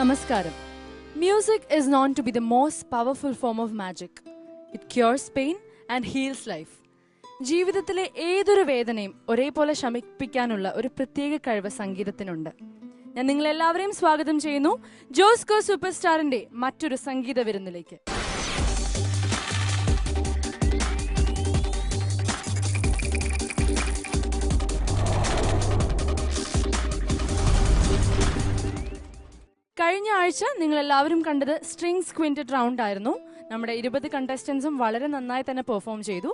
Namaskaram. Music is known to be the most powerful form of magic. It cures pain and heals life. ജീവിതത്തിലെ ഏതൊരു വേദനയും ഒരേപോലെ ശമിപ്പിക്കാനുള്ള ഒരു പ്രത്യേക കഴിവ് സംഗീതത്തിനുണ്ട്. ഞാൻ നിങ്ങളെല്ലാവരെയും സ്വാഗതം ചെയ്യുന്നു ജോസ്കോ സൂപ്പർ സ്റ്റാറിന്റെ മറ്റൊരു സംഗീത വിരുന്നിലേക്ക്. കഴിഞ്ഞ ആഴ്ച നിങ്ങളെല്ലാവരും കണ്ടത് സ്ട്രിങ്സ് ക്വിൻറ്ററ്റ് റൗണ്ട് ആയിരുന്നു. നമ്മുടെ 20 കണ്ടസ്റ്റൻസും വളരെ നന്നായി തന്നെ പെർഫോം ചെയ്തു.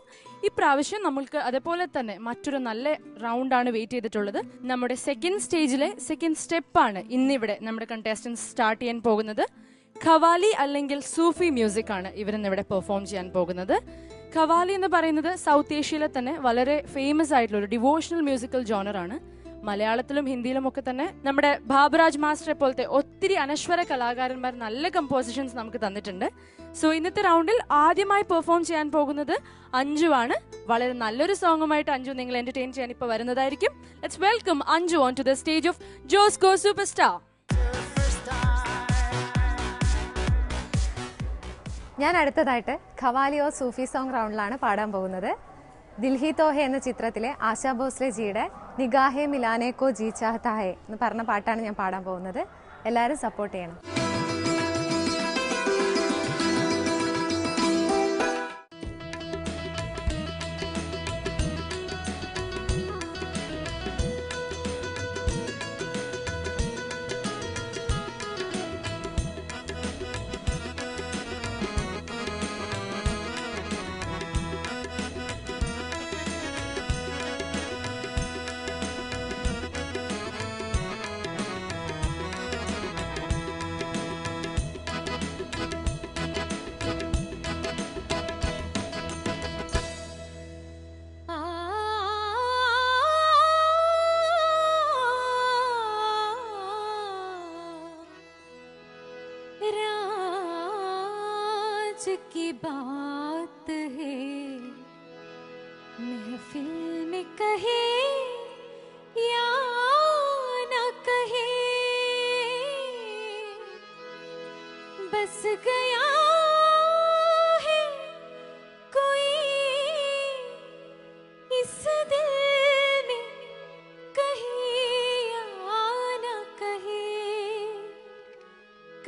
ഇപ്രാവശ്യം നമ്മൾക്ക് അതേപോലെ തന്നെ മറ്റൊരു നല്ല റൗണ്ടാണ് വെയിറ്റ് ചെയ്തിട്ടുള്ളത്. നമ്മുടെ സെക്കൻഡ് സ്റ്റേജിലെ സെക്കൻഡ് സ്റ്റെപ്പാണ് ഇന്നിവിടെ നമ്മുടെ കണ്ടസ്റ്റൻസ് സ്റ്റാർട്ട് ചെയ്യാൻ പോകുന്നത്. ഖവാലി അല്ലെങ്കിൽ സൂഫി മ്യൂസിക് ആണ് ഇവരിന്നിവിടെ പെർഫോം ചെയ്യാൻ പോകുന്നത്. ഖവാലി എന്ന് പറയുന്നത് സൗത്ത് ഏഷ്യയിലെ തന്നെ വളരെ ഫേമസ് ആയിട്ടുള്ള ഒരു ഡിവോഷണൽ മ്യൂസിക്കൽ ജോണറാണ്. മലയാളത്തിലും ഹിന്ദിയിലും ഒക്കെ തന്നെ നമ്മുടെ ബാബുരാജ് മാസ്റ്ററെ പോലത്തെ ഒത്തിരി അനശ്വര കലാകാരന്മാർ നല്ല കമ്പോസിഷൻസ് നമുക്ക് തന്നിട്ടുണ്ട്. സോ ഇന്നത്തെ റൗണ്ടിൽ ആദ്യമായി പെർഫോം ചെയ്യാൻ പോകുന്നത് അഞ്ജു ആണ്. വളരെ നല്ലൊരു സോങ്ങുമായിട്ട് അഞ്ജു നിങ്ങൾ എന്റർടൈൻ ചെയ്യാൻ ഇപ്പോൾ വരുന്നതായിരിക്കും. Let's welcome Anju on to the stage of Josco super star. ഞാൻ അടുത്തതായിട്ട് ഖവാലി ഓർ സൂഫി സോങ് റൗണ്ടിലാണ് പാടാൻ പോകുന്നത്. ദിൽഹി തോഹെ എന്ന ചിത്രത്തിലെ ആശാ ഭോസ്ലെ ജിയുടെ നിഗാഹെ മിലാനെ കോ ജി ചാഹതാ ഹെ എന്ന് പറഞ്ഞ പാട്ടാണ് ഞാൻ പാടാൻ പോകുന്നത്. എല്ലാവരും സപ്പോർട്ട് ചെയ്യണം. की बात है महफिल में कहे या ना कहे बस गया है कोई इस दिल में कहे या ना कहे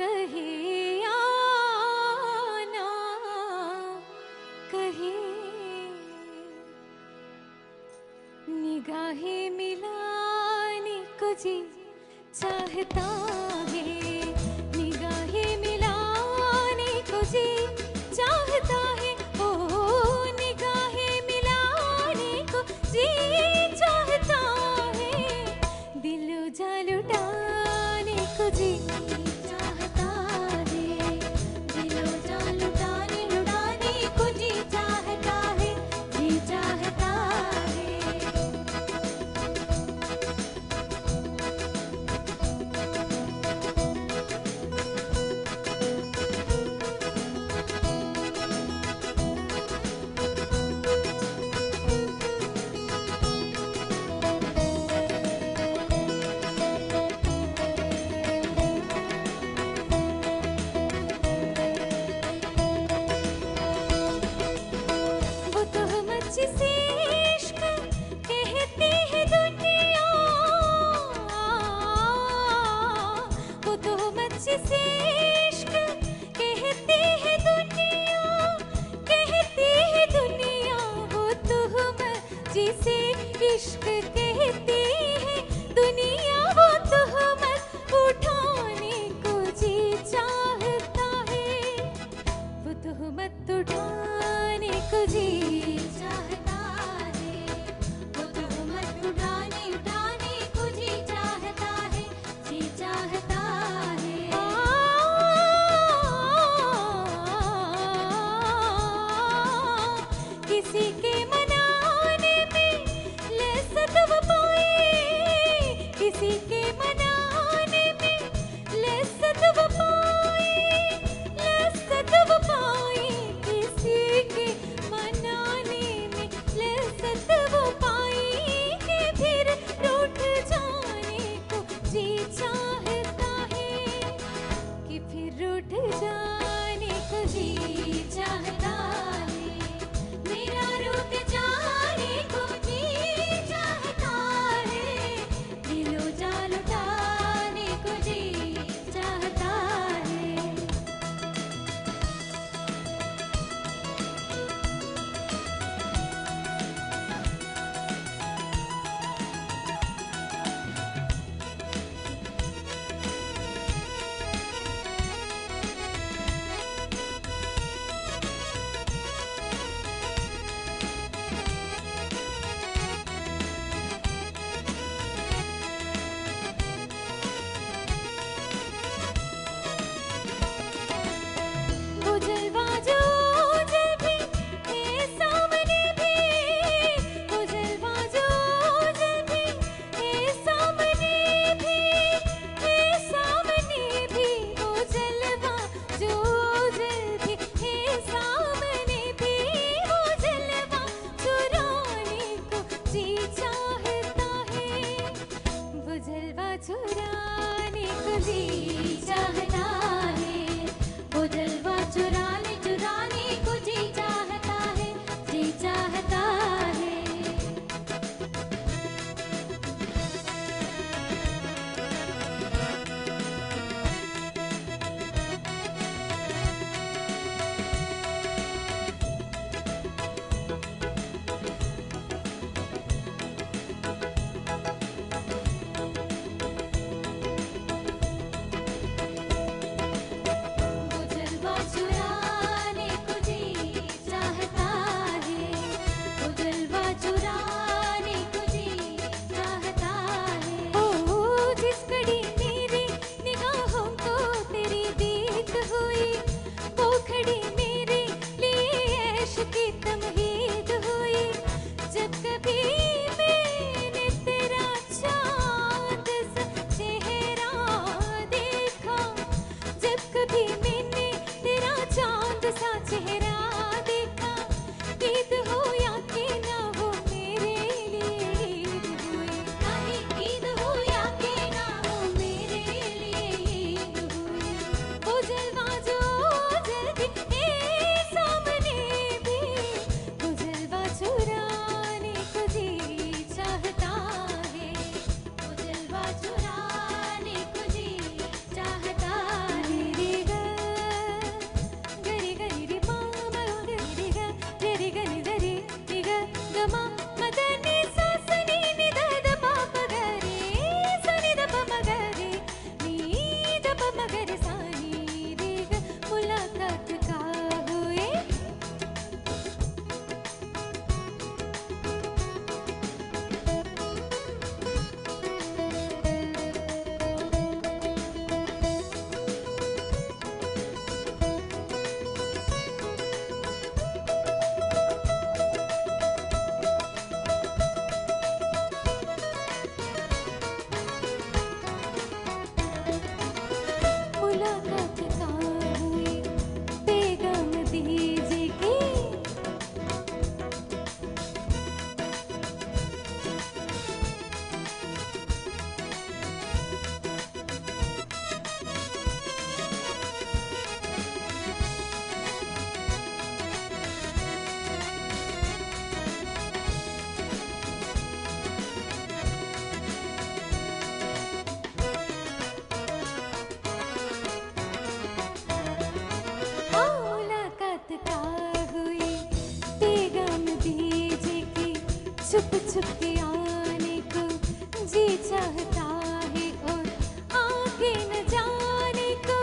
कहे निगाहें मिलाने को जी चाहता है निगाहें मिलाने को जी चाहता है ओ निगाहें मिलाने को जी चाहता है दिल जा लुटाने को जी चाहता है दिल जा लुटाने लुटाने को जी चाहता है जी चाहता इश्क कहती है दुनिया वो तुहमत उठाने को जी चाहता है वो तुहमत उठाने को जी चाहता है वो तुहमत उठाने उठाने को जी चाहता है जी चाहता है किसी के किसी के मनाने में लज़्ज़त वो पाए किसी के मनाने में लज़्ज़त वो पाए कि फिर रूठ जाने को जी चाहता है छुप छुप के आने को जी चाहता है और आगे न जाने को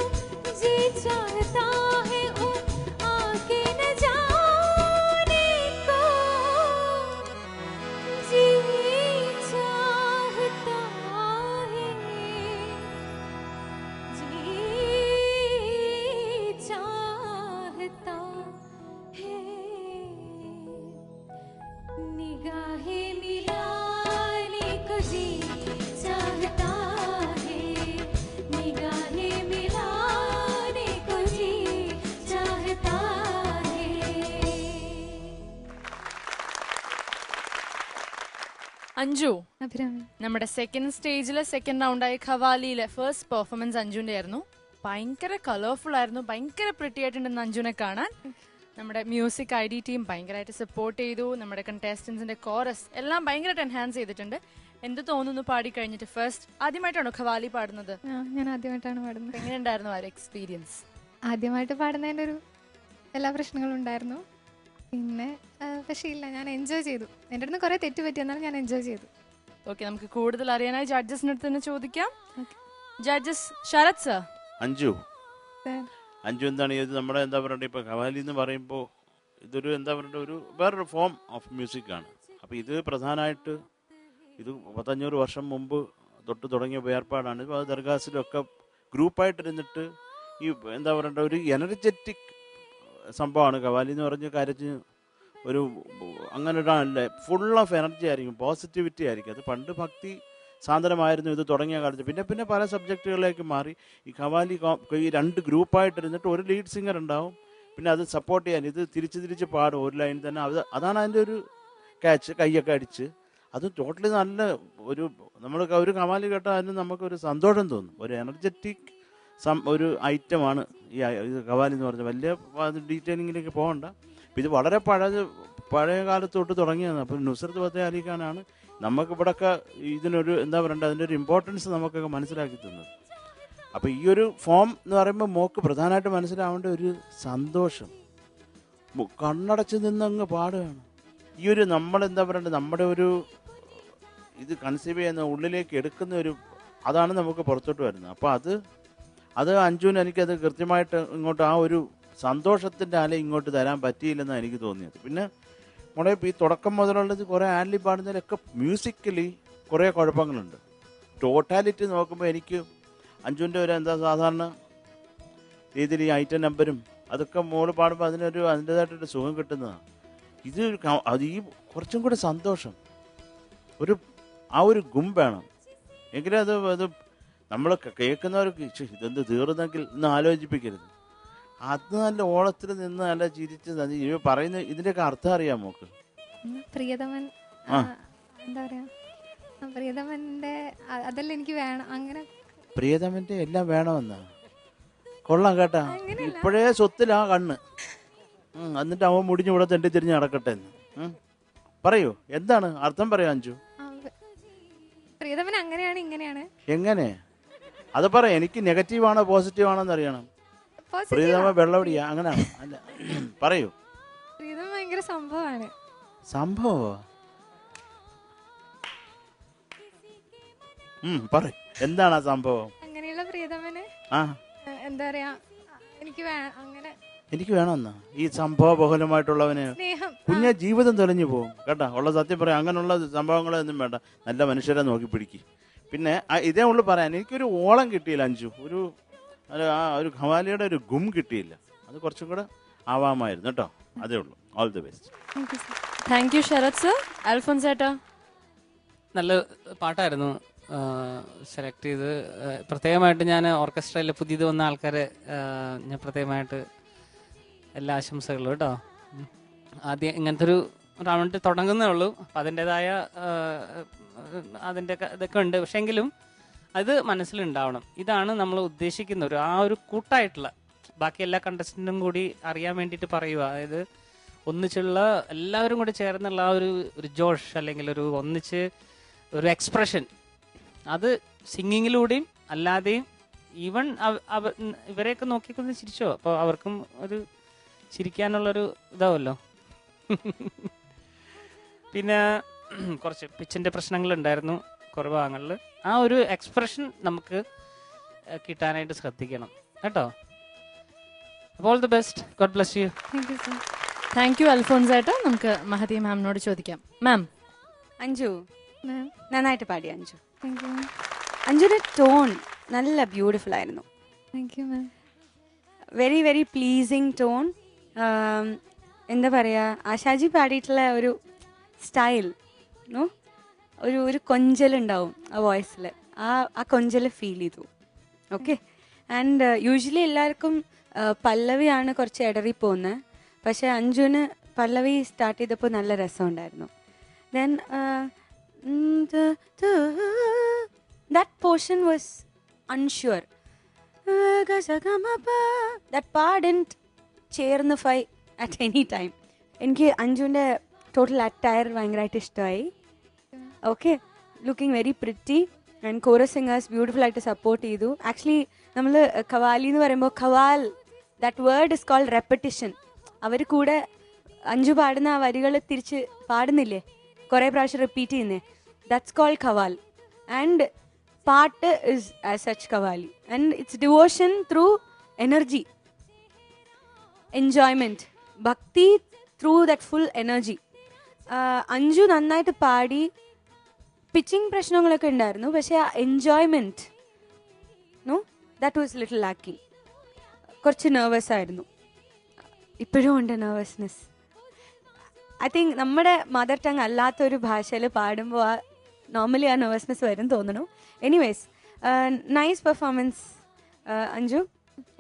जी चाहता है और आगे न जाने को जी चाहता है जी चाहता है निगाहें मिलाने को जी चाहता है निगाहें मिलाने को जी चाहता है അഞ്ജു, അഭിരാമി. നമ്മുടെ സെക്കൻഡ് സ്റ്റേജിലെ സെക്കൻഡ് റൗണ്ടായ ഖവാലിയിലെ ഫസ്റ്റ് പെർഫോമൻസ് അഞ്ജുവിന്റെ ആയിരുന്നു. ഭയങ്കര കളർഫുൾ ആയിരുന്നു, ഭയങ്കര പ്രിട്ടി ആയിട്ടുണ്ടെന്ന് അഞ്ജുവിനെ കാണാൻ. നമ്മുടെ മ്യൂസിക് ഐ ഡി ടീം ഭയങ്കരമായിട്ട് സപ്പോർട്ട് ചെയ്തു. നമ്മുടെ കണ്ടസ്റ്റൻസിന്റെ കോറസ് എല്ലാം ഭയങ്കരമായിട്ട് എൻഹാൻസ് ചെയ്തിട്ടുണ്ട്. എന്ത് തോന്നുന്നു പാടി കഴിഞ്ഞിട്ട്? ഫസ്റ്റ് ആദ്യമായിട്ടാണോ ഖവാലി പാടുന്നത്? ഞാൻ ആദ്യമായിട്ടാണ് പാടുന്നത്. എങ്ങനെയുണ്ടായിരുന്നു ആ ഒരു എക്സ്പീരിയൻസ്? ആദ്യമായിട്ട് പാടുന്നതിൻ്റെ ഒരു എല്ലാ പ്രശ്നങ്ങളും ഉണ്ടായിരുന്നു. പിന്നെ പക്ഷേ ഇല്ല, ഞാൻ എൻജോയ് ചെയ്തു. എൻ്റെ അടുത്ത് കുറേ തെറ്റ് പറ്റി, എന്നാലും ഞാൻ എൻജോയ് ചെയ്തു. ഓക്കെ, നമുക്ക് കൂടുതൽ അറിയാനായി ജഡ്ജസിന്റെ അടുത്ത് തന്നെ ചോദിക്കാം. Judges Sarath sir. അഞ്ജു എന്താണ് ഇത്? നമ്മുടെ എന്താ പറയണ്ടേ, ഇപ്പൊ ഖവാലി എന്ന് പറയുമ്പോൾ ഇതൊരു എന്താ പറയണ്ട, ഒരു വേറൊരു ഫോം ഓഫ് മ്യൂസിക് ആണ്. അപ്പൊ ഇത് പ്രധാനമായിട്ട് ഇത് 500 വർഷം മുമ്പ് തൊട്ട് തുടങ്ങിയ വേർപാടാണ്. ഇപ്പോൾ അത് ദർഗാസിലൊക്കെ ഗ്രൂപ്പായിട്ടിരുന്നിട്ട് ഈ എന്താ പറയണ്ട ഒരു എനർജറ്റിക് സംഭവമാണ് ഖവാലി എന്ന് പറഞ്ഞ കാര്യത്തിന്. ഒരു അങ്ങനെ ഒരാളല്ലേ, ഫുൾ ഓഫ് എനർജി ആയിരിക്കും, പോസിറ്റിവിറ്റി ആയിരിക്കും. അത് പണ്ട് ഭക്തി സാന്ദ്രമായിരുന്നു ഇത് തുടങ്ങിയ കാലത്ത്. പിന്നെ പല സബ്ജക്റ്റുകളിലേക്ക് മാറി. ഈ ഖവാലി ഈ 2 ഗ്രൂപ്പായിട്ടിരുന്നിട്ട് ഒരു ലീഡ് സിംഗർ ഉണ്ടാവും, പിന്നെ അത് സപ്പോർട്ട് ചെയ്യാൻ ഇത് തിരിച്ച് പാടും ഒരു ലൈൻ തന്നെ. അതാണ് അതിൻ്റെ ഒരു ക്യാച്ച്, കൈയൊക്കെ അടിച്ച്. അത് ടോട്ടലി നല്ല നമ്മൾ ഒരു ഖവാലി കേട്ടാൽ അതിന് നമുക്കൊരു സന്തോഷം തോന്നും. ഒരു എനർജറ്റിക് ഒരു ഐറ്റമാണ് ഈ ഖവാലി എന്ന് പറഞ്ഞാൽ. വലിയ ഡീറ്റെയിലിങ്ങിലേക്ക് പോകണ്ട. ഇത് വളരെ പഴയ കാലത്തോട്ട് തുടങ്ങിയതാണ്. അപ്പോൾ നുസ്രത്ത് ഫത്തേ അലി ഖാനാണ് നമുക്കിവിടെയൊക്കെ ഇതിനൊരു എന്താ പറയണ്ടേ, അതിൻ്റെ ഒരു ഇമ്പോർട്ടൻസ് നമുക്കൊക്കെ മനസ്സിലാക്കി തന്നത്. അപ്പോൾ ഈ ഒരു ഫോം എന്ന് പറയുമ്പോൾ മോക്ക് പ്രധാനമായിട്ട് മനസ്സിലാവേണ്ട ഒരു സന്തോഷം. കണ്ണടച്ച് നിന്നങ്ങ് പാടുകയാണ്. ഈ ഒരു നമ്മളെന്താ പറയണ്ടേ, നമ്മുടെ ഒരു ഇത് കൺസീവ് ചെയ്യുന്ന ഉള്ളിലേക്ക് എടുക്കുന്ന അതാണ് നമുക്ക് പുറത്തോട്ട് വരുന്നത്. അപ്പോൾ അത് അഞ്ജുവിന് എനിക്കത് കൃത്യമായിട്ട് ഇങ്ങോട്ട് ആ ഒരു സന്തോഷത്തിൻ്റെ അല ഇങ്ങോട്ട് തരാൻ പറ്റിയില്ലെന്നാണ് എനിക്ക് തോന്നിയത്. പിന്നെ നമ്മുടെ ഈ തുടക്കം മുതലുള്ളത് കുറേ ആൻലി പാടുന്നതിലൊക്കെ മ്യൂസിക്കലി കുറേ കുഴപ്പങ്ങളുണ്ട്. ടോട്ടാലിറ്റി നോക്കുമ്പോൾ എനിക്ക് അഞ്ജുവിൻ്റെ ഒരു എന്താ സാധാരണ രീതിയിൽ ഈ ഐറ്റം നമ്പരും അതൊക്കെ മോള് പാടുമ്പോൾ അതിൻ്റേതായിട്ടൊരു സുഖം കിട്ടുന്നതാണ്. അത് ഈ കുറച്ചും കൂടെ സന്തോഷം, ആ ഒരു ഗും വേണം. എങ്കിലും അത് നമ്മൾ കേൾക്കുന്നവർക്ക് ഇതെന്ത് തീർന്നെങ്കിൽ ഇന്ന് ആലോചിപ്പിക്കരുത്. അത് നല്ല ഓളത്തിൽ നിന്ന് നല്ല ചിരിച്ച് പറയുന്ന ഇതിൻ്റെയൊക്കെ അർത്ഥം അറിയാം മോക്ക്? പ്രിയതമൻ എന്താ പറയാ, പ്രിയതമൻ്റെ അതെല്ലാം എനിക്ക് വേണം. അങ്ങനെ പ്രിയതമൻ്റെ എല്ലാം വേണമെന്നാ? കൊള്ളാം കേട്ടാ. ഇപ്പോഴേ സ്വത്തിലാ കണ്ണ്. എന്നിട്ട് അവൻ മുടിഞ്ഞ് ഇവിടെ തെണ്ടി തിരിഞ്ഞ് നടക്കട്ടെ എന്ന് പറയൂ. എന്താണ് അർത്ഥം? പറയാ അഞ്ജു. പ്രിയതമൻ അങ്ങനെയാണ് ഇങ്ങനെയാണ്. എങ്ങനെ അത് പറയാം. എനിക്ക് നെഗറ്റീവാണോ പോസിറ്റീവാണോന്ന് അറിയണം. പ്രിയതമ വെള്ളവടിയാ അങ്ങനെയാണ്? അല്ല, പറയൂ. പ്രിയതമ ഭയങ്കര സംഭവമാണ്. സംഭവോ? പറയൂ, എന്താണ് ആ സംഭവം? അങ്ങനെയുള്ള പ്രിയതമന് എന്താ പറയാ, എനിക്ക് വേണമെന്നാ ഈ സംഭവ ബഹുലമായിട്ടുള്ളവന് കുഞ്ഞ ജീവിതം തെളിഞ്ഞു പോകും കേട്ടാ. ഉള്ള സത്യം പറയാം. അങ്ങനെയുള്ള സംഭവങ്ങളൊന്നും വേണ്ട. നല്ല മനുഷ്യരെ നോക്കി പിടിക്കും. പിന്നെ ഇതേ ഉള്ളു പറയാൻ. എനിക്കൊരു ഓളം കിട്ടിയില്ല അഞ്ജു. ഒരു ഖവാലിയുടെ ഒരു ഗും കിട്ടിയില്ല. അത് കുറച്ചും കൂടെ ആവാമായിരുന്നു കേട്ടോ. അതേ ഉള്ളൂ. All the best. Thank you Sarath sir. Alphons ചേട്ടാ, നല്ല പാട്ടായിരുന്നു സെലക്ട് ചെയ്ത്. പ്രത്യേകമായിട്ട് ഞാൻ ഓർക്കസ്ട്രയിൽ പുതിയത് വന്ന ആൾക്കാരെ ഞാൻ പ്രത്യേകമായിട്ട് എല്ലാ ആശംസകളും കേട്ടോ. ആദ്യം ഇങ്ങനത്തെ ഒരു റൗണ്ട് തുടങ്ങുന്നേ ഉള്ളൂ. അപ്പം അതിൻ്റെതായ അതിൻ്റെ ഇതൊക്കെ ഉണ്ട്. പക്ഷേ എങ്കിലും അത് മനസ്സിലുണ്ടാവണം. ഇതാണ് നമ്മൾ ഉദ്ദേശിക്കുന്ന ആ ഒരു കൂട്ടായിട്ടുള്ള ബാക്കി എല്ലാ കണ്ടസ്റ്റൻറ്റും കൂടി അറിയാൻ വേണ്ടിയിട്ട് പറയുക. അതായത് ഒന്നിച്ചുള്ള എല്ലാവരും കൂടി ചേർന്നുള്ള ആ ഒരു ജോഷ്, അല്ലെങ്കിൽ ഒന്നിച്ച് ഒരു എക്സ്പ്രഷൻ, അത് സിംഗിങ്ങിലൂടെയും അല്ലാതെയും ഈവൻ ഇവരെയൊക്കെ നോക്കിക്കൊണ്ട് ചിരിച്ചോ. അപ്പോൾ അവർക്കും ഒരു ചിരിക്കാനുള്ളൊരു ഇതാവല്ലോ. പിന്നെ കുറച്ച് പിച്ചിൻ്റെ പ്രശ്നങ്ങളുണ്ടായിരുന്നു കുറേ ഭാഗങ്ങളിൽ. ആ ഒരു എക്സ്പ്രഷൻ നമുക്ക് കിട്ടാനായിട്ട് ശ്രദ്ധിക്കണം കേട്ടോ. അപ്പോൾ all the best. God bless you. Thank you sir. Thank you Alphons ഏട്ടാ. നമുക്ക് മഹതി മാമിനോട് ചോദിക്കാം. മാം, അഞ്ജു മാം നന്നായിട്ട് പാടി അഞ്ജു. Thank you ma'am. അഞ്ജുയുടെ ടോൺ നല്ല ബ്യൂട്ടിഫുൾ ആയിരുന്നു. Thank you ma'am. Very very pleasing tone. എന്താ പറയുക, ആശാജി പാടിയിട്ടുള്ള ഒരു സ്റ്റൈൽ നോ, ഒരു കൊഞ്ചലുണ്ടാവും ആ വോയിസിൽ. ആ കൊഞ്ചൽ ഫീൽ ചെയ്തു. ഓക്കെ. ആൻഡ് യൂഷ്വലി എല്ലാവർക്കും പല്ലവിയാണ് കുറച്ച് ഇടറി പോകുന്നത്. പക്ഷേ അഞ്ജുവിന് പല്ലവി സ്റ്റാർട്ട് ചെയ്തപ്പോൾ നല്ല രസമുണ്ടായിരുന്നു. Then that portion was unsure. That part didn't ചേർന്നഫൈ at any time. എനിക്ക് അഞ്ജുവിൻ്റെ ടോട്ടൽ അറ്റയർ ഭയങ്കരമായിട്ട് ഇഷ്ടമായി. Okay, looking very pretty and chorus singers beautiful ആയിട്ട് സപ്പോർട്ട് ചെയ്തു. ആക്ച്വലി നമ്മൾ ഖവാലി എന്ന് പറയുമ്പോൾ qawwal, that word is called repetition. അവർ കൂടെ അഞ്ജു പാടുന്ന ആ വരികൾ തിരിച്ച് പാടുന്നില്ലേ, കുറേ പ്രാവശ്യം റിപ്പീറ്റ് ചെയ്യുന്നേ, ദാറ്റ്സ് കോൾഡ് ഖവാൽ. ആൻഡ് പാട്ട് is as such qawwali. And it's devotion through energy, enjoyment, bhakti through that full energy. Anju നന്നായിട്ട് പാടി. പിച്ചിങ് പ്രശ്നങ്ങളൊക്കെ ഉണ്ടായിരുന്നു, പക്ഷേ ആ enjoyment no, that was little lacking. കുറച്ച് നെർവസ് ആയിരുന്നു, ഇപ്പോഴും ഉണ്ട് നെർവസ്നെസ്. ഐ തിങ്ക് നമ്മുടെ മദർ ടങ് അല്ലാത്തൊരു ഭാഷയിൽ പാടുമ്പോൾ നോർമലി ആ നെർവസ്നെസ് വരും തോന്നുന്നു. Anyways, nice performance Anju.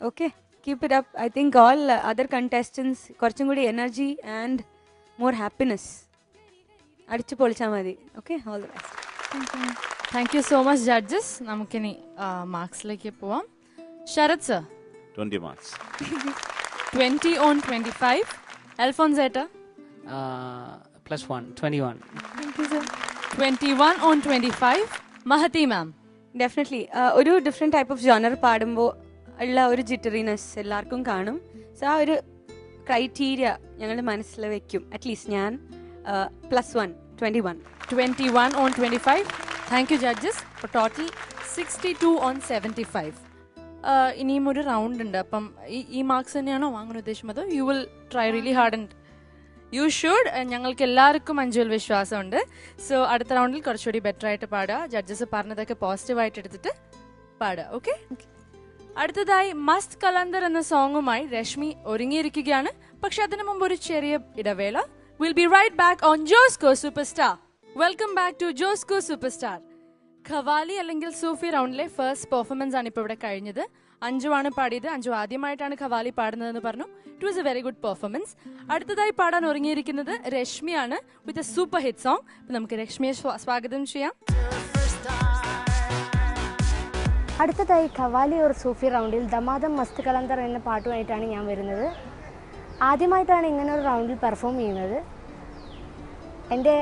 Okay, keep it up. I think all other contestants കുറച്ചും കൂടി എനർജി ആൻഡ് മോർ ഹാപ്പിനെസ്. അടിച്ചു പൊളിച്ചാൽ മതി. Okay, all the best. Thank you so much judges. നമുക്കിനി മാർക്സിലേക്ക് പോവാം. Sarath sir, 20 marks. 20 on 25. Alphons ഏട്ടാ, +1, 21. 21 on 25. മഹതി മാം, ഡെഫിനറ്റ്ലി ഒരു ഡിഫറെൻറ്റ് ടൈപ്പ് ഓഫ് ജോണർ പാടുമ്പോൾ ഉള്ള ഒരു ജിറ്ററിനെസ് എല്ലാവർക്കും കാണും. സോ ആ ഒരു ക്രൈറ്റീരിയ ഞങ്ങൾ മനസ്സിൽ വെക്കും. അറ്റ്ലീസ്റ്റ് ഞാൻ +1, 21. 21 on 25. Thank you judges. അപ്പോൾ ടോട്ടൽ 62 on 75. ഇനിയും ഒരു റൗണ്ട് ഉണ്ട്. അപ്പം ഈ മാർക്സ് തന്നെയാണോ വാങ്ങാൻ ഉദ്ദേശിക്കുന്നത്? You will try really hard and you should. ഞങ്ങൾക്ക് എല്ലാവർക്കും അഞ്ജുവിൽ വിശ്വാസമുണ്ട്. സോ അടുത്ത റൗണ്ടിൽ കുറച്ചുകൂടി ബെറ്റർ ആയിട്ട് പാടുക. ജഡ്ജസ് പറഞ്ഞതൊക്കെ പോസിറ്റീവായിട്ട് എടുത്തിട്ട് പാടുക. ഓക്കെ. അടുത്തതായി മസ്ത് കലന്തർ എന്ന സോങ്ങുമായി രശ്മി ഒരുങ്ങിയിരിക്കുകയാണ്. പക്ഷെ അതിനു മുമ്പ് ഒരു ചെറിയ ഇടവേള. Will be right back on Josco superstar. Welcome back to Josco superstar. Qawwali അല്ലെങ്കിൽ സൂഫി റൗണ്ടിലെ ഫസ്റ്റ് പെർഫോമൻസ് ആണ് ഇപ്പോൾ ഇവിടെ കഴിഞ്ഞത്. അഞ്ജു ആണ് പാടിയത്. അഞ്ജു ആദ്യമായിട്ടാണ് ഖവാലി പാടുന്നതെന്ന് പറഞ്ഞു. It was a very good performance. അടുത്തതായി പാടാൻ ഒരുങ്ങിയിരിക്കുന്നത് രശ്മിയാണ് with a super hit song. നമുക്ക് രശ്മിയെ സ്വാഗതം ചെയ്യാം. അടുത്തതായി ഖവാലി ഓർ സൂഫി റൗണ്ടിൽ ദമാദം മസ്ത് കലന്തർ എന്ന പാട്ടുമായിട്ടാണ് ഞാൻ വരുന്നത്. ആദ്യമായിട്ടാണ് ഇങ്ങനെ ഒരു റൗണ്ടിൽ പെർഫോം ചെയ്യുന്നത്. എൻ്റെ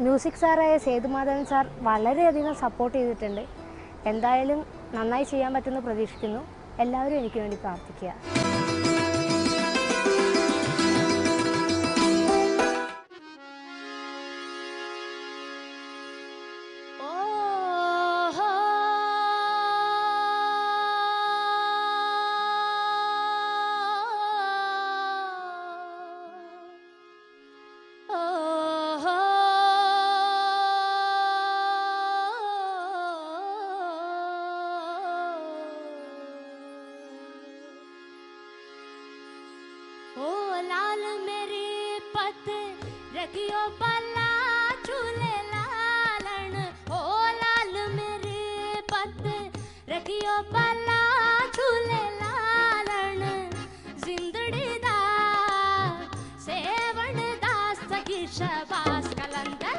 മ്യൂസിക് സാറായ സേതുമാധവൻ സാർ വളരെയധികം സപ്പോർട്ട് ചെയ്തിട്ടുണ്ട്. എന്തായാലും നന്നായി ചെയ്യാൻ പറ്റുമെന്ന് പ്രതീക്ഷിക്കുന്നു. എല്ലാവരും എനിക്ക് വേണ്ടി പ്രാർത്ഥിക്കുക. रखियो पल्ला झूले लालन, ओ लाल मेरे पत रखियो पल्ला झूले लालन, जिंदड़ी दा सेवन दा सगी शबास कलंदर,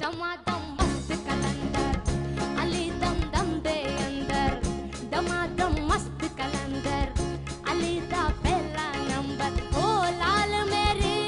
दमादम मस्त कलंदर, अली दम दम दे अंदर, दमादम मस्त कलंदर, अली दा पहला नंबर, ओ लाल मेरे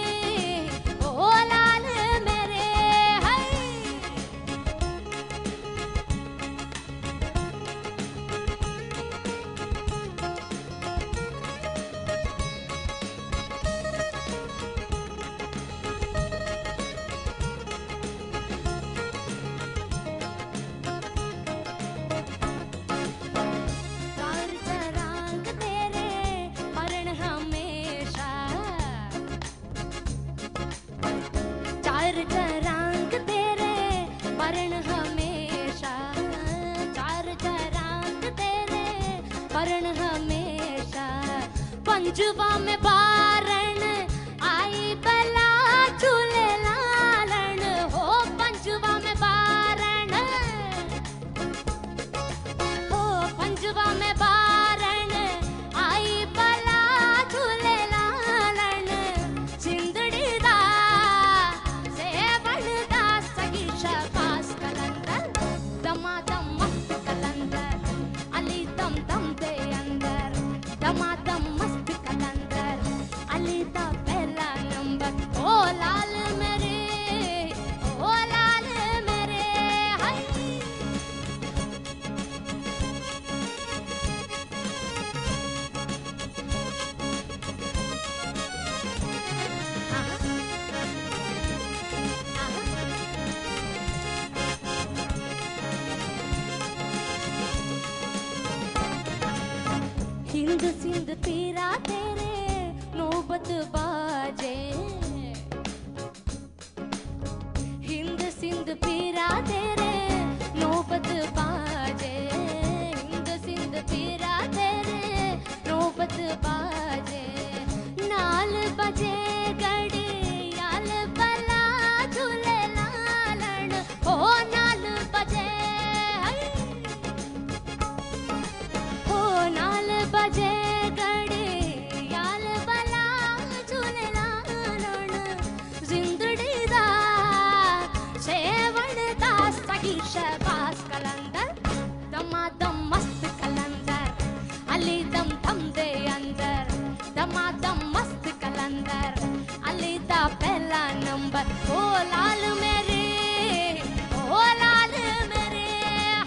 पंजवा में बारण आई बला झूले लालन हो पंजवा में बारण हो पंजवा में बारण आई बला झूले लालन सिंदड़ी दा सेवण दा सगी शबास कलंदर दमादम मस्त कलंदर अली दम दम दे अंदर दमादम मस्त कलंदर अली दा पहला नंबर ओ लाल मेरे हाय हिंद सिंध पीरा तेरे नौबत बाजे हिंद सिंध पीरा तेरे नौबत बाजे हिंद सिंध पीरा तेरे नौबत बाजे नाल बजे गड़ी याल बला झूले लालन हो नाल बजे हो नाल बजे गड़े याल बला झूले लालन जिंदड़ी दा सेवण दा सगी शबास कलंदर दमादम मस्त कलंदर अली दम दम दे अंदर दमादम मस्त कलंदर अली दा पहला नंबर ओ लाल मेरे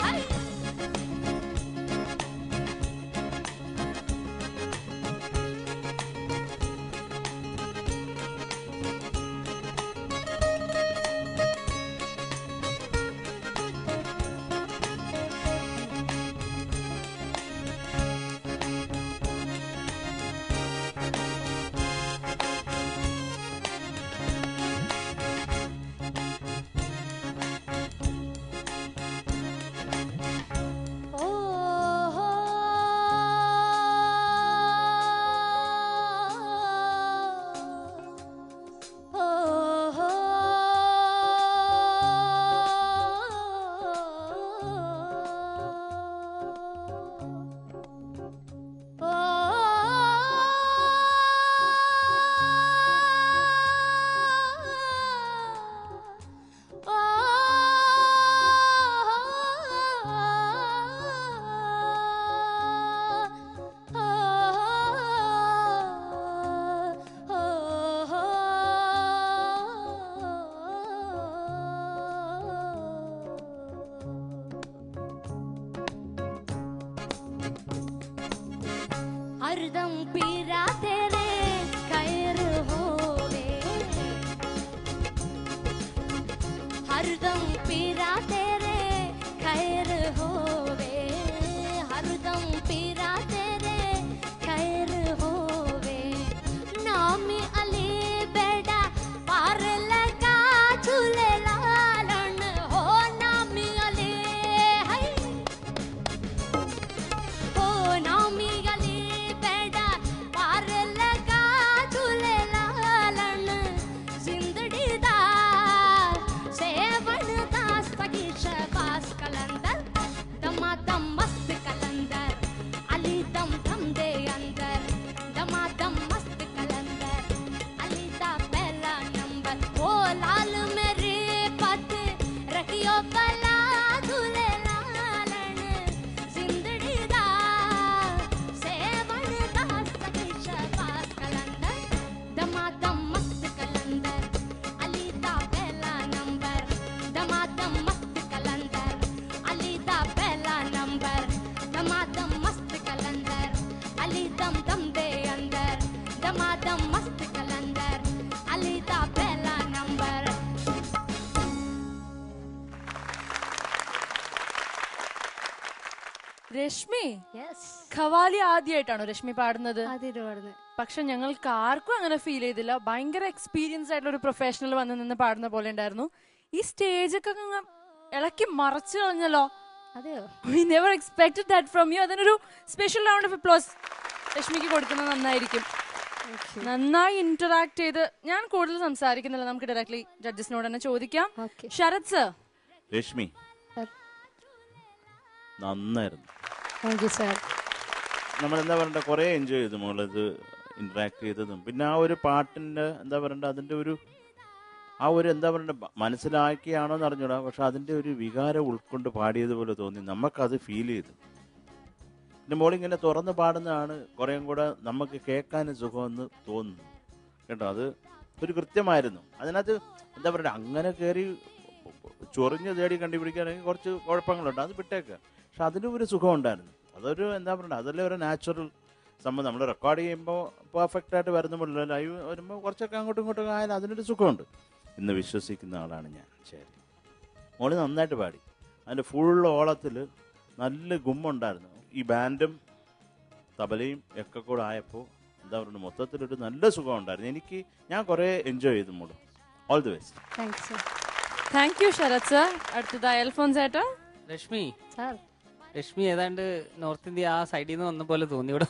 हाय हरदम पीरा तेरे खैर होवे हरदम पीरा तेरे खैर होवे हरदम पीरा तेरे खैर होवे नामी अली बेड़ा पार लगा झूले लालन हो नामी अली हाय हो नामी अली बेड़ा पार लगा झूले लालन जिंदड़ी दा सेवण दा सगी शबास कलंदर दमादम मस्त कलंदर अली दम दम दे अंदर दमादम मस्त कलंदर अली दा पहला नंबर ओ लाल मेरे पत रखियो बला झूले लालन जिंदड़ी दा सेवण दा सगी शबास कलंदर दमादम मस्त कलंदर अली दा पहला नंबर दमादम मस्त कलंदर अली दा पहला नंबर दमादम मस्त कलंदर अली दम दम दे अंदर दमादम मस्त कलंदर अली दा पहला नंबर രശ്മി യെസ് ഖവാലി ആദ്യമായിട്ടാണോ രശ്മി പാടുന്നത്? ആദ്യമായിട്ട് പാടുന്നത്. പക്ഷെ ഞങ്ങൾക്ക് ആർക്കും അങ്ങനെ ഫീൽ ചെയ്തില്ല. ഭയങ്കര എക്സ്പീരിയൻസ് ആയിട്ടുള്ള ഒരു പ്രൊഫഷണൽ വന്ന് നിന്ന് പാടുന്ന പോലെ ഉണ്ടായിരുന്നു. ഈ സ്റ്റേജൊക്കെ അങ്ങ് ഇളക്കി മറച്ചു കളഞ്ഞല്ലോ. അതെയോ? We never expected that from you. അതിനൊരു സ്പെഷ്യൽ റൗണ്ട് ഓഫ് അപ്ലോസ്. രശ്മിക്ക് കൊടുക്കുന്നത് നന്നായിരിക്കും. നന്നായി ഇന്ററാക്ട് ചെയ്ത് ഞാൻ കൂടുതൽ സംസാരിക്കുന്നില്ല, നമുക്ക് ഡയറക്ട്ലി ജഡ്ജസിനോട് തന്നെ ചോദിക്കാം. ശരത് സർ. രശ്മി നന്നായിരുന്നു. നമ്മൾ എന്താ പറയണ്ട, കുറെ എൻജോയ് ചെയ്തു മോളത് ഇന്ററാക്ട് ചെയ്തതും. പിന്നെ ആ ഒരു പാട്ടിന്റെ എന്താ പറയണ്ട, അതിന്റെ ഒരു ആ ഒരു എന്താ പറയണ്ട, മനസ്സിലാക്കിയാണോ എന്ന് അറിഞ്ഞൂടാ, പക്ഷെ അതിന്റെ ഒരു വികാരം ഉൾക്കൊണ്ട് പാടിയതുപോലെ തോന്നി, നമുക്കത് ഫീൽ ചെയ്തു. പിന്നെ മോളിങ്ങനെ തുറന്ന് പാടുന്നതാണ് കുറേയും കൂടെ നമുക്ക് കേൾക്കാനും സുഖമെന്ന് തോന്നുന്നു കേട്ടോ. അത് ഒരു കൃത്യമായിരുന്നു. അതിനകത്ത് എന്താ പറയുക, അങ്ങനെ കയറി ചൊറിഞ്ഞ് തേടി കണ്ടുപിടിക്കുകയാണെങ്കിൽ കുറച്ച് കുഴപ്പങ്ങളുണ്ട്, അത് വിട്ടേക്കുക. പക്ഷെ അതിനും ഒരു സുഖം ഉണ്ടായിരുന്നു. അതൊരു എന്താ പറയുക, അതല്ലേ ഒരു നാച്ചുറൽ സംഭവം. നമ്മൾ റെക്കോർഡ് ചെയ്യുമ്പോൾ പെർഫെക്റ്റ് ആയിട്ട് വരുന്നുമില്ല, ലൈവ് വരുമ്പോൾ കുറച്ചൊക്കെ അങ്ങോട്ടും ഇങ്ങോട്ടും ആയാലും അതിനൊരു സുഖമുണ്ട് എന്ന് വിശ്വസിക്കുന്ന ആളാണ് ഞാൻ. ശരി, മോള് നന്നായിട്ട് പാടി. അതിൻ്റെ ഫുൾ ഓളത്തിൽ നല്ല ഗുമ്മുണ്ടായിരുന്നു. ഈ ബാൻഡും തബലയും ഒക്കെ കൂടെ ആയപ്പോൾ എന്താ പറയുക, മൊത്തത്തിലൊരു നല്ല സുഖം ഉണ്ടായിരുന്നു. ഞാൻ കുറേ എൻജോയ് ചെയ്തു മോള്. All the best. Thank you Sarath sir. അടുത്തതായി അൽഫോൻസ് ഏട്ടാ. രശ്മി ഏതാണ്ട് നോർത്ത് ഇന്ത്യ ആ സൈഡിൽ നിന്ന് വന്ന പോലെ തോന്നി ഇവിടെ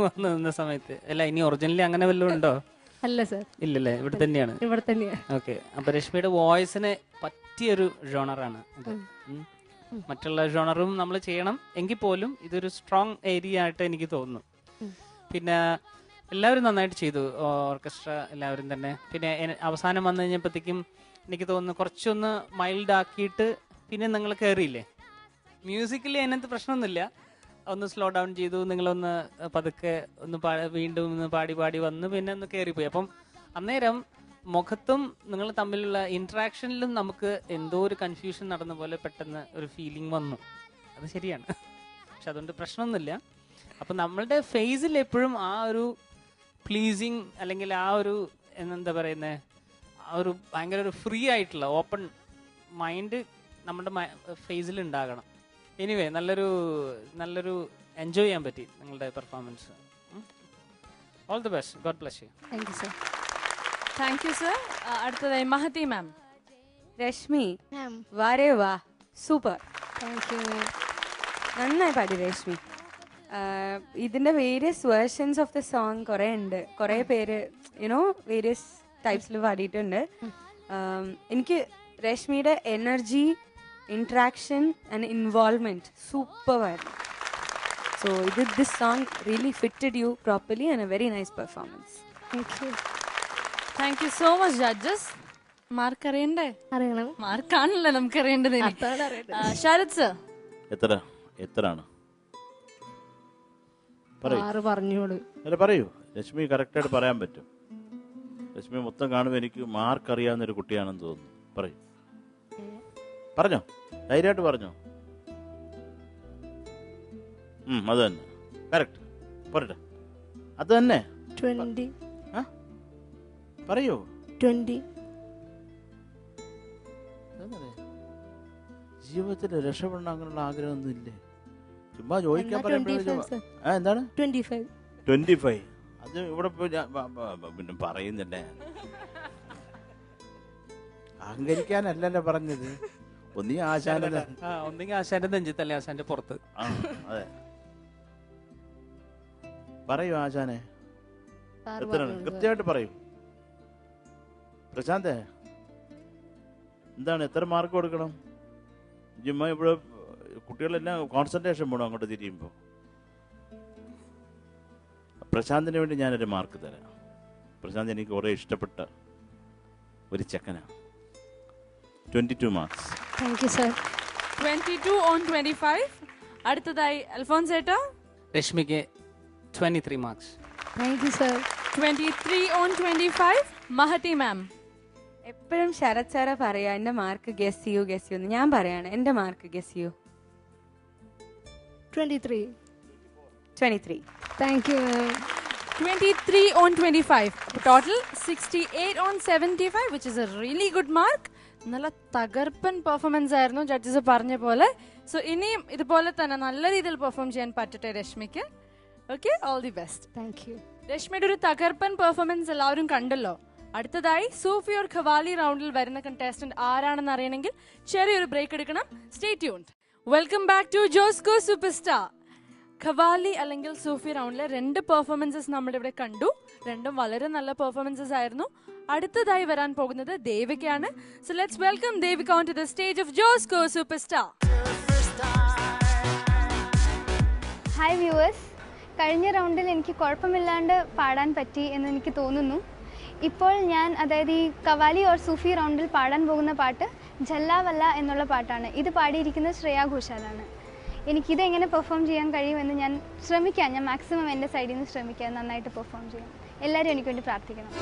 വന്ന് നിന്ന സമയത്ത്. അല്ല, ഇനി ഒറിജിനലി അങ്ങനെ വല്ലതും ഉണ്ടോ? അല്ല സർ, ഇല്ലല്ലേ, ഇവിടെ തന്നെയാണ്. ഇവിടെ തന്നെയാണ്. ഓക്കെ, അപ്പൊ രശ്മിയുടെ വോയിസിന് പറ്റിയൊരു ജോണറാണ് ഇത്. മറ്റുള്ള ജോണറും നമ്മൾ ചെയ്യണം എങ്കിൽ പോലും ഇതൊരു സ്ട്രോങ് ഏരിയ ആയിട്ട് എനിക്ക് തോന്നുന്നു. പിന്നെ എല്ലാവരും നന്നായിട്ട് ചെയ്തു, ഓർക്കസ്ട്ര എല്ലാവരും തന്നെ. പിന്നെ അവസാനം വന്നു കഴിഞ്ഞപ്പോഴത്തേക്കും എനിക്ക് തോന്നുന്നു കുറച്ചൊന്ന് മൈൽഡ് ആക്കിയിട്ട് പിന്നെ നിങ്ങൾ കയറിയില്ലേ. മ്യൂസിക്കലി അതിനകത്ത് പ്രശ്നമൊന്നുമില്ല, ഒന്ന് സ്ലോ ഡൗൺ ചെയ്തു, നിങ്ങളൊന്ന് പതുക്കെ ഒന്ന് വീണ്ടും ഒന്ന് പാടി പാടി വന്ന് പിന്നെ ഒന്ന് കയറിപ്പോയി. അപ്പം അന്നേരം മുഖത്തും നിങ്ങൾ തമ്മിലുള്ള ഇന്ററാക്ഷനിലും നമുക്ക് എന്തോ ഒരു കൺഫ്യൂഷൻ നടന്ന പോലെ പെട്ടെന്ന് ഒരു ഫീലിംഗ് വന്നു. അത് ശരിയാണ്, പക്ഷെ അതുകൊണ്ട് പ്രശ്നമൊന്നുമില്ല. അപ്പം നമ്മളുടെ ഫേസിൽ എപ്പോഴും ആ ഒരു പ്ലീസിങ് അല്ലെങ്കിൽ ആ ഒരു എന്താ പറയുന്നത്, ആ ഒരു ഭയങ്കര ഒരു ഫ്രീ ആയിട്ടുള്ള ഓപ്പൺ മൈൻഡ് നമ്മുടെ ഫേസിൽ ഉണ്ടാകണം. എനിവേ, നല്ലൊരു എൻജോയ് ചെയ്യാൻ പറ്റി നിങ്ങളുടെ performance. All the best. God bless you. Thank you sir. Thank you sir. അടുത്തതായി മഹതി മാം. രശ്മി വാരേ വാ, സൂപ്പർ. താങ്ക് യു മാം. നന്നായി പാടി രശ്മി. ഇതിന്റെ various versions of the song കുറേ ഉണ്ട്, കുറേ പേര് വേരിയസ് ടൈപ്സിൽ പാടിയിട്ടുണ്ട്. എനിക്ക് രശ്മിയുടെ energy, interaction and involvement superb. So this song really fitted you properly and a very nice performance. Thank you so much judges. Mark അറിയണ്ടേ? അറിയണം. മാർക്കാണല്ലോ നമുക്ക് അറിയേണ്ടത്. ശരത് സർ എത്രയാണ് പറഞ്ഞോളൂ. അല്ല പറയൂ, രശ്മി കറക്റ്റായിട്ട് പറയാൻ പറ്റും. രശ്മി മൊത്തം കാണുമ്പോൾ എനിക്ക് മാർക്ക് അറിയാവുന്ന ഒരു കുട്ടിയാണെന്ന് തോന്നുന്നു. പറയൂ, പറഞ്ഞോ, ധൈര്യമായിട്ട് പറഞ്ഞോ. അത് തന്നെ കറക്റ്റ്, പറയട്ടെ. അത് തന്നെ 20. പറയൂ. 20. ജീവിതത്തിൽ രക്ഷപ്പെടണം അങ്ങനെയുള്ള ആഗ്രഹമൊന്നും ഇല്ലേ? ചുമ്മാ ചോദിക്കാൻ പറയുമ്പോഴേ എന്താണ് 25? അത് ഇവിടെ പിന്നെ പറയുന്നില്ലേ, അഹങ്കരിക്കാനല്ലല്ലോ പറഞ്ഞത്. ഒന്നെങ്കിൽ ആശാന്റെ നെഞ്ചത്തല്ലേ ആശാന്റെ പുറത്ത്. അതെ, പറയൂ ആശാനെ, എത്രയാണ് കൃത്യമായിട്ട് പറയൂ. പ്രശാന്തേ, എന്താണ്, എത്ര മാർക്ക് കൊടുക്കണം? ജിമ്മ ഇവിടെ കുട്ടികളെല്ലാം കോൺസെൻട്രേഷൻ പോകണം അങ്ങോട്ട് തിരിയുമ്പോൾ. പ്രശാന്തിന് വേണ്ടി ഞാനൊരു മാർക്ക് തരാം. പ്രശാന്ത് എനിക്ക് കുറേ ഇഷ്ടപ്പെട്ട ഒരു ചെക്കനാണ്. 22 marks. Thank you sir. 22 on 25. അടുത്തതായി അൽഫോൻസ് ഏട്ടാ. രശ്മിക്ക് 23 marks. Thank you sir. 23 on 25. Mahathi മാം. എപ്പോഴും ശരത് സാറ പറയാ എന്റെ മാർക്ക് ഗസ് ചെയ്യൂ എന്ന്. ഞാൻ പറയാണ് എന്റെ മാർക്ക് ഗസ് ചെയ്യൂ. 23. Thank you ma'am. 23 on 25. Total 68 on 75, which is a really good mark. നല്ല തകർപ്പൻ പെർഫോമൻസ് ആയിരുന്നു ജഡ്ജസ് പറഞ്ഞ പോലെ. സോ ഇനിയും ഇതുപോലെ തന്നെ നല്ല രീതിയിൽ പെർഫോം ചെയ്യാൻ പറ്റട്ടെ രശ്മിക്ക്. Okay, all the best. Thank you. രശ്മിയുടെ ഒരു തകർപ്പൻ പെർഫോമൻസ് എല്ലാവരും കണ്ടല്ലോ. അടുത്തതായി സൂഫി ഓർ ഖവാലി റൗണ്ടിൽ വരുന്ന കണ്ടസ്റ്റന്റ് ആരാണെന്ന് അറിയണമെങ്കിൽ ചെറിയൊരു ബ്രേക്ക് എടുക്കണം. Stay tuned. Welcome back to Josco super star. Qawwali അല്ലെങ്കിൽ സൂഫി റൗണ്ടിലെ 2 പെർഫോമൻസസ് നമ്മുടെ ഇവിടെ കണ്ടു. രണ്ടും വളരെ നല്ല പെർഫോമൻസസ് ആയിരുന്നു. അടുത്തതായി വരാൻ പോകുന്നത് ദേവികയാണ്. So let's welcome Devika on to the stage of Josco super star. Hi viewers, കഴിഞ്ഞ റൗണ്ടിൽ എനിക്ക് കുഴപ്പമില്ലാണ്ട് പാടാൻ പറ്റി എന്ന് എനിക്ക് തോന്നുന്നു. ഇപ്പോൾ ഞാൻ അതായത് ഈ ഖവാലി ഓർ സൂഫി റൗണ്ടിൽ പാടാൻ പോകുന്ന പാട്ട് ജല്ലാവല്ല എന്നുള്ള പാട്ടാണ്. ഇത് പാടിയിരിക്കുന്നത് ശ്രേയ ഘോഷാലാണ്. എനിക്കിത് എങ്ങനെ പെർഫോം ചെയ്യാൻ കഴിയുമെന്ന് ഞാൻ മാക്സിമം എൻ്റെ സൈഡിൽ നിന്ന് ശ്രമിക്കാം നന്നായിട്ട് പെർഫോം ചെയ്യാൻ. എല്ലാവരും എനിക്ക് വേണ്ടി പ്രാർത്ഥിക്കണം.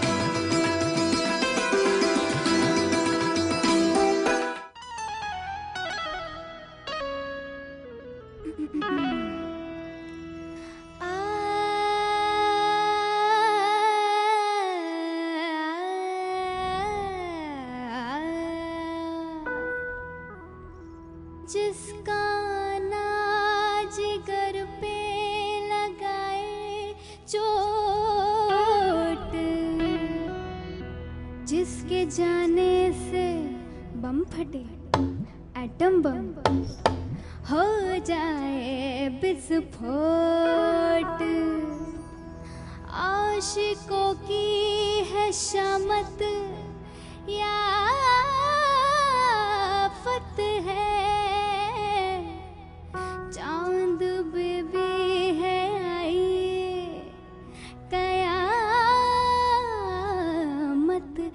जिसका नाज जिगर पे लगाए चोट, जिसके जाने से बम फटे एटम बम हो जाए विस्फोट, आशिकों की है शामत या आफत है, चांद बेबी है आइए कयामत है।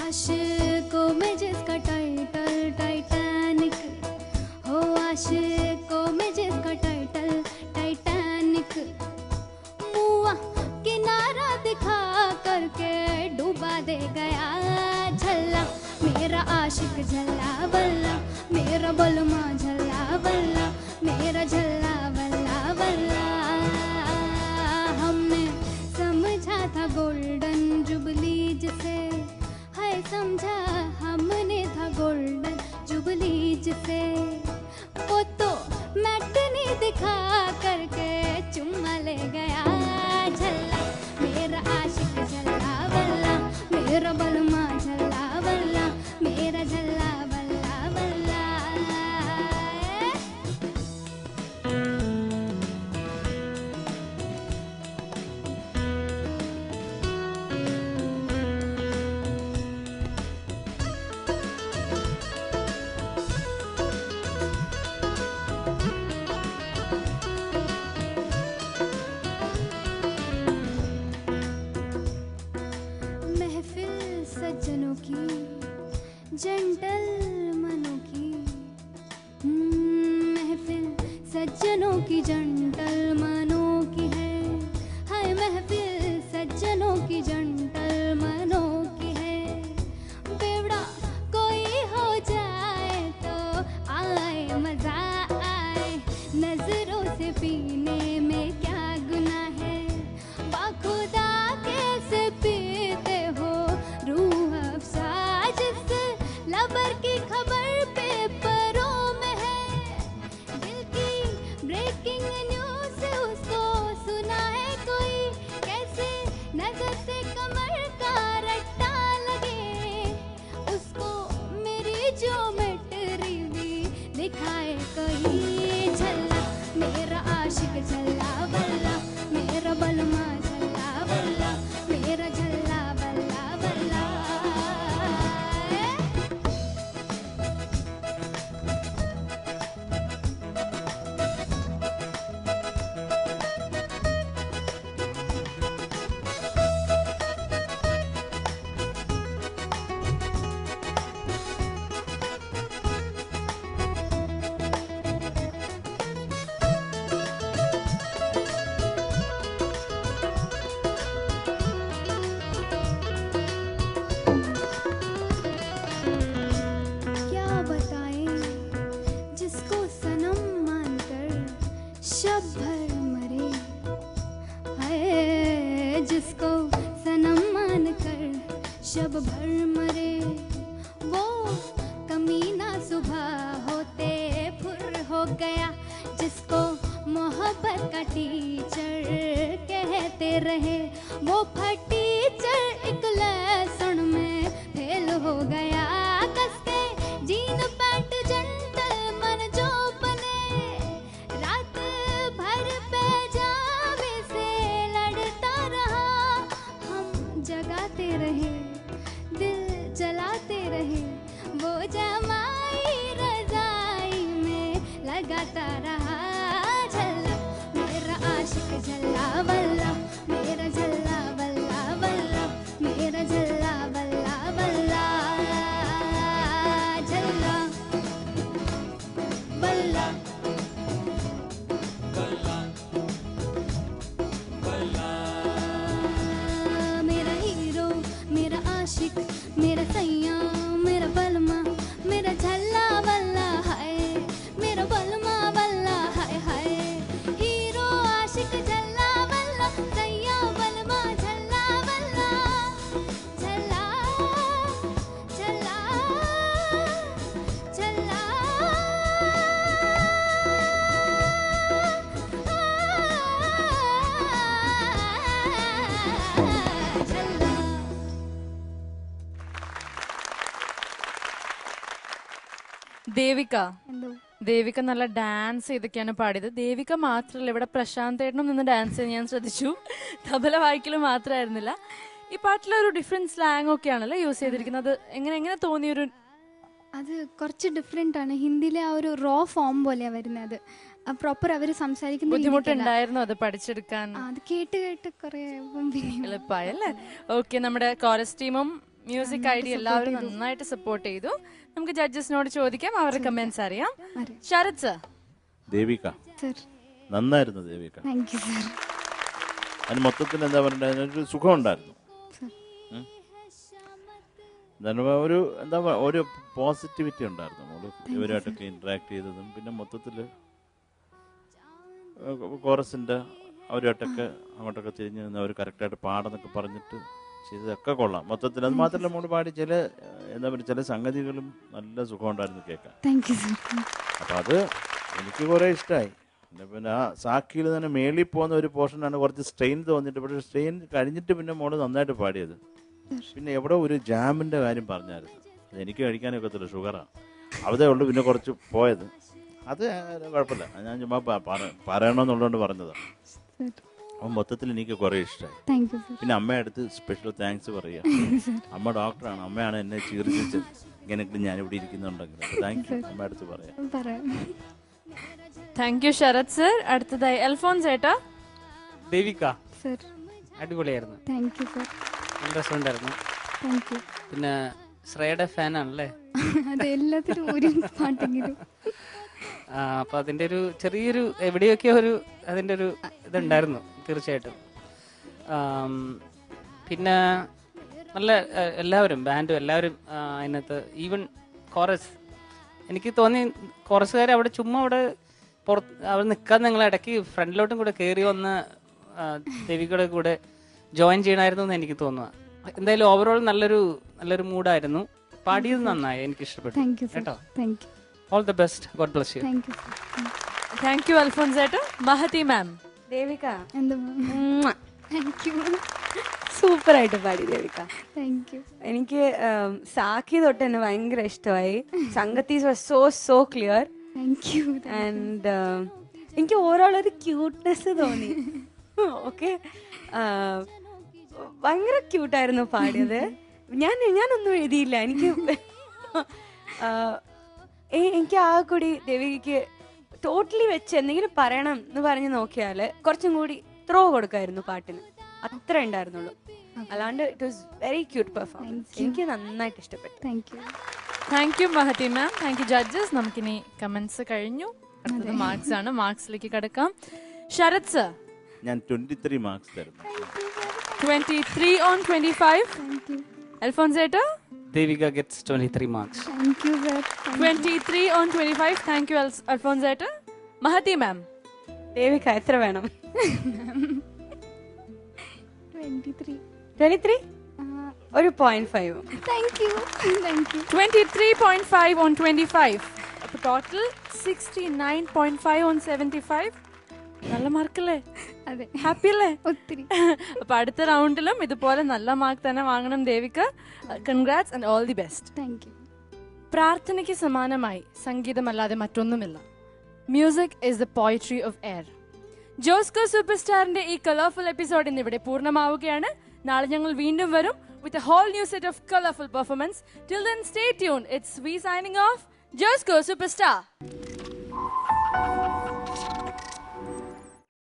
आशिकों में जिसका टाइटल टाइटैनिक हो, आशिकों में जिसका टाइटल टाइटैनिक, मुआ किनारा दिखा करके डूबा दे गया झल्ला मेरा आशिक झल्ला बल्ला, मेरा बलमा झल्ला बल्ला, मेरा झल्ला बल्ला बल्ला। हमने समझा था गोल्डन जुबली जिसे, है समझा हमने था गोल्डन जुबली जिसे, वो तो मैटनी दिखा करके चुम्मा ले गया झल्ला मेरा आशिक झल्ला बल्ला, मेरा बलमा झल्ला बल्ला, मेरा झल्ला बल्ला बल्ला। महफिल सज्जनों की जेंटलमनों की, महफिल सज्जनों की जेंटलमनों की है, हाय महफिल सज्जनों की जेंटलमनों की है, बेवड़ा कोई हो जाए तो आए मजा आए, नजरों से पीने में क्या गुनाह है, बाखुदा कैसे पीते हो रूह अफ़ज़ा, जिस लबर की खबर पेपरों में है, दिल की ब्रेकिंग न्यूज़ उसको सुनाए कोई, कैसे नजर से कमर का रट्टा लगे, उसको मेरी ज्योमेट्री भी दिखाए कोई झल्ला मेरा आशिक झल्ला बल्ला, मेरा बलमा झल्ला बल्ला, मेरा झल्ला बल्ला बल्ला। क्या बताएं जिसको सनम मानकर शब भर मरे, हाय जिसको सनम मानकर शब भर मरे, वो कमीना सुबह होते फुर हो गया, जिसको मोहब्बत मोहब्बत का टीचर कहते रहे, वो फटीचर एक लेसन में फेल हो गया। कस के जीन पैंट जेंटलमैन जो बने, रात भर पैजामे से लड़ता रहा। हम जगाते रहे, दिल जलाते रहे, वो जमाई रजाई में लगाता रहा। झल्ला मेरा आशिक झल्ला बल्ला, मेरा झल्ला बल्ला बल्ला, मेरा झल्ला बल्ला बल्ला। झल्ला बल्ला मेरा हीरो, मेरा आशिक, मेरा सैया, मेरा बलमा, मेरा झल्ला बल्ला हाय, मेरा बलमा बल्ला हाय हाय। हीरो आशिक झल्ला बल्ला, सैया बलमा झल्ला बल्ला। झल्ला झल्ला झल्ला झल्ला। ദേവിക എന്തോ ദേവിക നല്ല ഡാൻസ് ചെയ്തൊക്കെയാണ് പാടിയത്. ദേവിക മാത്രമല്ല, ഇവിടെ പ്രശാന്ത് ഏട്ടനും നിന്ന് ഡാൻസ് ചെയ്ത് ഞാൻ ശ്രദ്ധിച്ചു. തബല വായിക്കൽ മാത്രമായിരുന്നില്ല. ഈ പാട്ടിലൊരു ഡിഫറെന്റ് സ്ലാങ് ഒക്കെയാണല്ലോ യൂസ് ചെയ്തിരിക്കുന്നത്. എങ്ങനെ തോന്നിയൊരു അത് കുറച്ച് ഡിഫറെൻ്റ് ആണ്. ഹിന്ദിയിലെ ആ ഒരു റോ ഫോം പോലെയാണ് വരുന്നത്. പ്രോപ്പർ അവർ സംസാരിക്കുന്ന രീതിക്കല്ല. ബുദ്ധിമുട്ടുണ്ടായിരുന്നു അത് പഠിച്ചെടുക്കാൻ? അത് കേട്ട് കേട്ട് കുറേ പിന്നെ എളുപ്പമായല്ലേ? ഓക്കെ, നമ്മുടെ കോറസ് ടീമും മ്യൂസിക് ഐ ഡി എല്ലാവരും നന്നായിട്ട് സപ്പോർട്ട് ചെയ്തു. നമുക്ക് ജഡ്ജസിനോട് ചോദിക്കാം, അവരുടെ കമന്റ്സ് അറിയാം. ശരത് സർ. ദേവിക സർ നന്നായിരുന്നു. Devika thank you sir. അതിന് മൊത്തത്തിൽ എന്താ പറയണ്ടത്, അതിനൊരു സുഖം ഉണ്ടായിരുന്നു. ഒരു എന്താ ഒരു പോസിറ്റിവിറ്റി ഉണ്ടായിരുന്നു മോള് ഇവരായിട്ടൊക്കെ ഇന്ററാക്ട് ചെയ്തതും. പിന്നെ മൊത്തത്തിൽ കോറസിൻ്റെ അവരുമായിട്ടൊക്കെ അങ്ങോട്ടൊക്കെ തിരിഞ്ഞ് നിന്ന് അവർ കറക്റ്റായിട്ട് പാടെന്നൊക്കെ പറഞ്ഞിട്ട് ചെയ്തതൊക്കെ കൊള്ളാം മൊത്തത്തിൽ. അത് മാത്രമല്ല മോള് പാടി ചില എന്താ പറയുക ചില സംഗതികളും നല്ല സുഖമുണ്ടായിരുന്നു കേൾക്കാൻ. Thank you sir. അപ്പം അത് എനിക്ക് കുറേ ഇഷ്ടമായി. പിന്നെ ആ സാക്കിയിൽ തന്നെ മേളിൽ പോകുന്ന ഒരു പോർഷനാണ് കുറച്ച് സ്ട്രെയിൻ തോന്നിയിട്ട്, പക്ഷേ സ്ട്രെയിൻ കഴിഞ്ഞിട്ട് പിന്നെ മോള് നന്നായിട്ട് പാടിയത്. പിന്നെ എവിടെ ഒരു ജാമിൻ്റെ കാര്യം പറഞ്ഞായിരുന്നു, അത് എനിക്ക് കഴിക്കാനൊക്കത്തില്ല, ഷുഗറാണ്, അവിടെ ഉള്ളു പിന്നെ കുറച്ച് പോയത്. അത് കുഴപ്പമില്ല, ഞാൻ ചുമ്മാ പറയണമെന്നുള്ളതുകൊണ്ട് പറഞ്ഞതാണ്. അപ്പം മൊത്തത്തിൽ എനിക്ക് കുറേ ഇഷ്ടമായി. പിന്നെ അമ്മയുടെ അടുത്ത് സ്പെഷ്യൽ താങ്ക്സ് പറയുക. അമ്മ ഡോക്ടറാണ്, അമ്മയാണ് എന്നെ ചികിത്സിച്ചത്. ഇങ്ങനെയൊക്കെ ഞാനിവിടെ ഇരിക്കുന്നുണ്ടെങ്കിൽ താങ്ക് യു അമ്മയുടെ അടുത്ത് പറയാം. Thank you Sarath sir. അടുത്തതായി അൽഫോൻസ് ഏട്ടാ. ദേവിക സർ അടിപൊളിയായിരുന്നു. Thank you sir. നല്ല രസമുണ്ടായിരുന്നു. Thank you. പിന്നെ ശ്രേയയുടെ ഫാനാണല്ലേ? അത് എല്ലാത്തിലും ഒരു പാട്ടെങ്കിലും. അപ്പൊ അതിന്റെ ഒരു ചെറിയൊരു എവിടെയൊക്കെ ഒരു അതിന്റെ ഒരു ഇതുണ്ടായിരുന്നു തീർച്ചയായിട്ടും. പിന്നെ നല്ല എല്ലാവരും ബാൻഡും എല്ലാവരും അതിനകത്ത്, ഈവൻ കോറസ് എനിക്ക് തോന്നി കോറസുകാർ അവിടെ ചുമ്മാ അവിടെ അവിടെ നിൽക്കാതെ നിങ്ങൾ ഇടയ്ക്ക് ഫ്രണ്ടിലോട്ടും കൂടെ കയറി വന്ന് ദേവികയുടെ കൂടെ ജോയിൻ ചെയ്യണമായിരുന്നു എന്ന് എനിക്ക് തോന്നുക. എന്തായാലും ഓവറോൾ നല്ലൊരു മൂഡായിരുന്നു. പാടിയത് നന്നായി, എനിക്ക് ഇഷ്ടപ്പെട്ടു കേട്ടോ. All the best, God bless you. Thank you Alphons ഏട്ടാ. മഹതി മാം. ദേവിക എന്താ താങ്ക് യു. സൂപ്പറായിട്ട് പാടി ദേവിക. Thank you. എനിക്ക് സാക്കി തൊട്ട് എന്നെ ഭയങ്കര ഇഷ്ടമായി. സംഗതീസ് was so clear. Thank you. And എനിക്ക് ഓവറോൾ ഒരു ക്യൂട്ട്നെസ് തോന്നി. ഓക്കെ, ഭയങ്കര ക്യൂട്ടായിരുന്നു പാടിയത്. ഞാനൊന്നും എഴുതിയില്ല. എനിക്ക് ആ കൂടി ദേവികയ്ക്ക് ടോട്ടലി വെച്ച് എന്തെങ്കിലും പറയണം എന്ന് പറഞ്ഞ് നോക്കിയാൽ കുറച്ചും കൂടി ത്രോ കൊടുക്കായിരുന്നു പാട്ടിന്, അത്ര ഉണ്ടായിരുന്നുള്ളൂ. അല്ലാണ്ട് it was very cute performance. എനിക്ക് നന്നായിട്ട് ഇഷ്ടപ്പെട്ടു. Thank you Mahathi ma'am. Thank you judges. നമുക്കിനി കമന്റ്സ് കഴിഞ്ഞു, അടുത്തത് മാർക്സ് ആണ്. മാർക്സിലേക്ക് കടക്കാം. ശരത് സർ. ഞാൻ 23 മാർക്സ് തരുന്നു. 23 on 25. Alphonse ഏട്ടാ. Devika gets 23 marks. Thank you sir. 23 on 25. Thank you Alphonse ഏട്ടാ. മഹതി മാം. ദേവിക എത്ര വേണം? 23 ഒരു 0.5. Thank you. 23.5 on 25. അപ്പോൾ ടോട്ടൽ 69.5 on 75. നല്ല മാർക്കല്ലേ? അതെ, ഹാപ്പി അല്ലേ? ഒത്തിരി. അപ്പൊ അടുത്ത റൗണ്ടിലും ഇതുപോലെ നല്ല മാർക്ക് തന്നെ വാങ്ങണം Devika. Congrats and all the best. Thank you. പ്രാർത്ഥനയ്ക്ക് സമാനമായി സംഗീതമല്ലാതെ മറ്റൊന്നുമില്ല. Music is the poetry of air. Josco super സ്റ്റാറിന്റെ ഈ കളർഫുൾ എപ്പിസോഡ് ഇന്ന് ഇവിടെ പൂർണ്ണമാവുകയാണ്. നാളെ ഞങ്ങൾ വീണ്ടും വരും with a whole new set of colorful performance. Till then, stay tuned. It's we signing off. Josco Superstar.